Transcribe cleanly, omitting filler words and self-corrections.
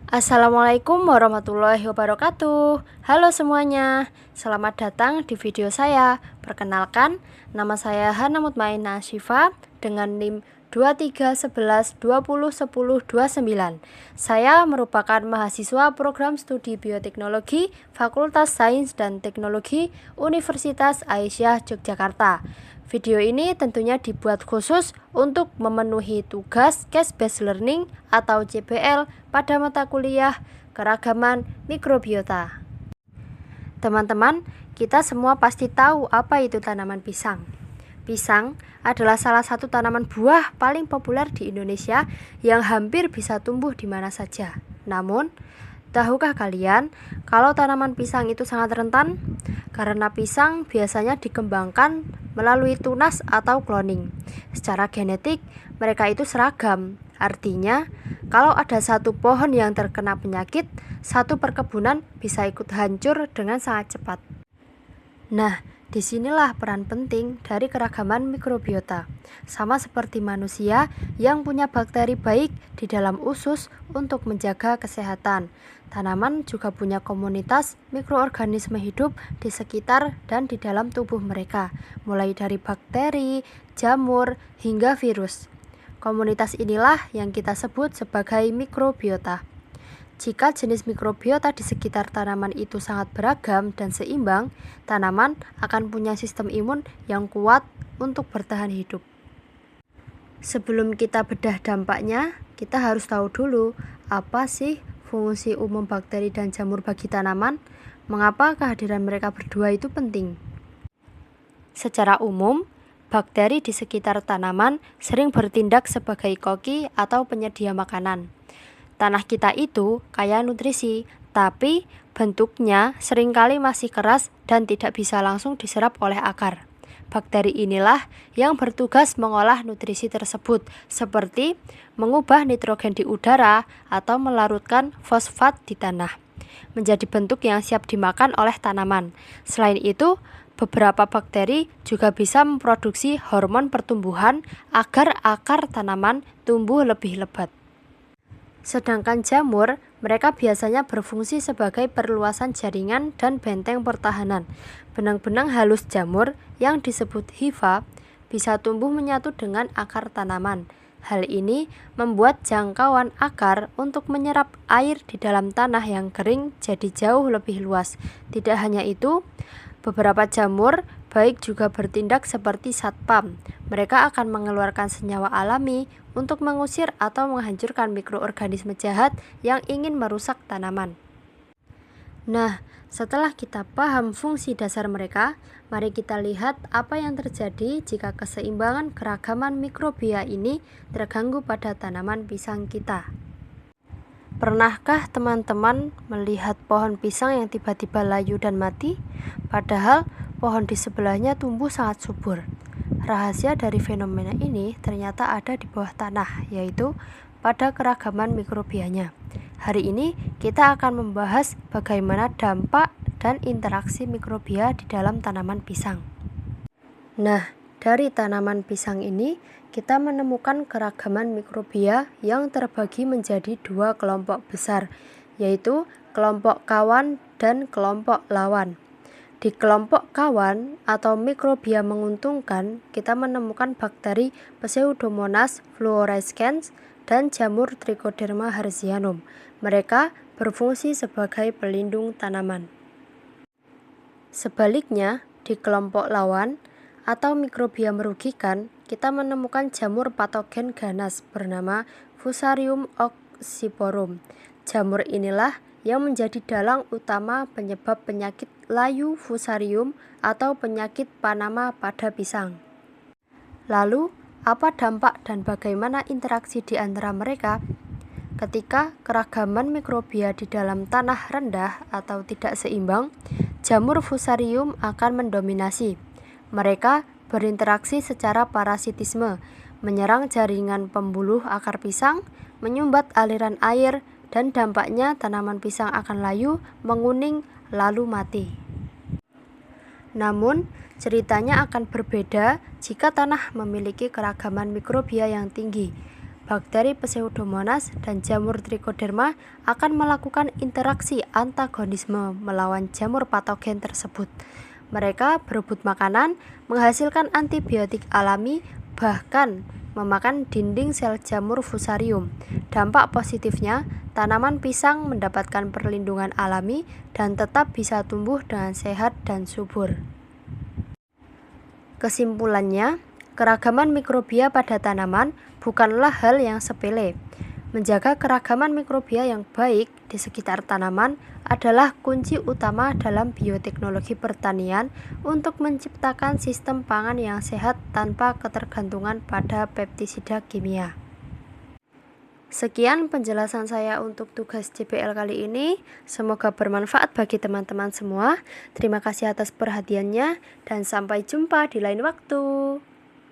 Assalamualaikum warahmatullahi wabarakatuh. Halo semuanya, selamat datang di video saya. Perkenalkan, nama saya Hana Mutmainah Syifa dengan NIM 2311201029. Saya merupakan mahasiswa program studi bioteknologi Fakultas Sains dan Teknologi Universitas Aisyah Yogyakarta. Video ini tentunya dibuat khusus untuk memenuhi tugas Case Based Learning atau CBL pada mata kuliah keragaman mikrobiota. Teman-teman, kita semua pasti tahu apa itu tanaman pisang. Pisang adalah salah satu tanaman buah paling populer di Indonesia yang hampir bisa tumbuh di mana saja. Namun, tahukah kalian kalau tanaman pisang itu sangat rentan? Karena pisang biasanya dikembangkan melalui tunas atau cloning. Secara genetik, mereka itu seragam. Artinya, kalau ada satu pohon yang terkena penyakit, satu perkebunan bisa ikut hancur dengan sangat cepat. Nah, disinilah peran penting dari keragaman mikrobiota. Sama seperti manusia yang punya bakteri baik di dalam usus untuk menjaga kesehatan. Tanaman juga punya komunitas mikroorganisme hidup di sekitar dan di dalam tubuh mereka, mulai dari bakteri, jamur, hingga virus. Komunitas inilah yang kita sebut sebagai mikrobiota. Jika jenis mikrobiota di sekitar tanaman itu sangat beragam dan seimbang, tanaman akan punya sistem imun yang kuat untuk bertahan hidup. Sebelum kita bedah dampaknya, kita harus tahu dulu apa sih fungsi umum bakteri dan jamur bagi tanaman, mengapa kehadiran mereka berdua itu penting. Secara umum, bakteri di sekitar tanaman sering bertindak sebagai koki atau penyedia makanan. Tanah kita itu kaya nutrisi, tapi bentuknya seringkali masih keras dan tidak bisa langsung diserap oleh akar. Bakteri inilah yang bertugas mengolah nutrisi tersebut, seperti mengubah nitrogen di udara atau melarutkan fosfat di tanah, menjadi bentuk yang siap dimakan oleh tanaman. Selain itu, beberapa bakteri juga bisa memproduksi hormon pertumbuhan agar akar tanaman tumbuh lebih lebat. Sedangkan jamur, mereka biasanya berfungsi sebagai perluasan jaringan dan benteng pertahanan. Benang-benang halus jamur yang disebut hifa bisa tumbuh menyatu dengan akar tanaman. Hal ini membuat jangkauan akar untuk menyerap air di dalam tanah yang kering jadi jauh lebih luas. Tidak hanya itu, beberapa jamur baik juga bertindak seperti satpam. Mereka akan mengeluarkan senyawa alami untuk mengusir atau menghancurkan mikroorganisme jahat yang ingin merusak tanaman. Nah, setelah kita paham fungsi dasar mereka, mari kita lihat apa yang terjadi jika keseimbangan keragaman mikrobia ini terganggu pada tanaman pisang kita. Pernahkah teman-teman melihat pohon pisang yang tiba-tiba layu dan mati? Padahal pohon di sebelahnya tumbuh sangat subur. Rahasia dari fenomena ini ternyata ada di bawah tanah, yaitu pada keragaman mikrobianya. Hari ini kita akan membahas bagaimana dampak dan interaksi mikrobia di dalam tanaman pisang. Nah, dari tanaman pisang ini kita menemukan keragaman mikrobia yang terbagi menjadi dua kelompok besar, yaitu kelompok kawan dan kelompok lawan. Di kelompok kawan atau mikrobia menguntungkan, kita menemukan bakteri Pseudomonas fluorescens dan jamur Trichoderma hertzianum. Mereka berfungsi sebagai pelindung tanaman. Sebaliknya, di kelompok lawan atau mikrobia merugikan, kita menemukan jamur patogen ganas bernama Fusarium oxyporum. Jamur inilah yang menjadi dalang utama penyebab penyakit layu fusarium atau penyakit Panama pada pisang. Lalu, apa dampak dan bagaimana interaksi di antara mereka? Ketika keragaman mikrobia di dalam tanah rendah atau tidak seimbang, jamur fusarium akan mendominasi. Mereka berinteraksi secara parasitisme, menyerang jaringan pembuluh akar pisang, menyumbat aliran air, dan dampaknya tanaman pisang akan layu, menguning, lalu mati. Namun, ceritanya akan berbeda jika tanah memiliki keragaman mikrobia yang tinggi. bakteri Pseudomonas dan jamur Trichoderma akan melakukan interaksi antagonisme melawan jamur patogen tersebut. Mereka berebut makanan, menghasilkan antibiotik alami, bahkan memakan dinding sel jamur fusarium. Dampak positifnya, tanaman pisang mendapatkan perlindungan alami dan tetap bisa tumbuh dengan sehat dan subur. Kesimpulannya, keragaman mikrobia pada tanaman bukanlah hal yang sepele. Menjaga keragaman mikrobia yang baik di sekitar tanaman adalah kunci utama dalam bioteknologi pertanian untuk menciptakan sistem pangan yang sehat tanpa ketergantungan pada pestisida kimia. Sekian penjelasan saya untuk tugas JPL kali ini. Semoga bermanfaat bagi teman-teman semua. Terima kasih atas perhatiannya dan sampai jumpa di lain waktu.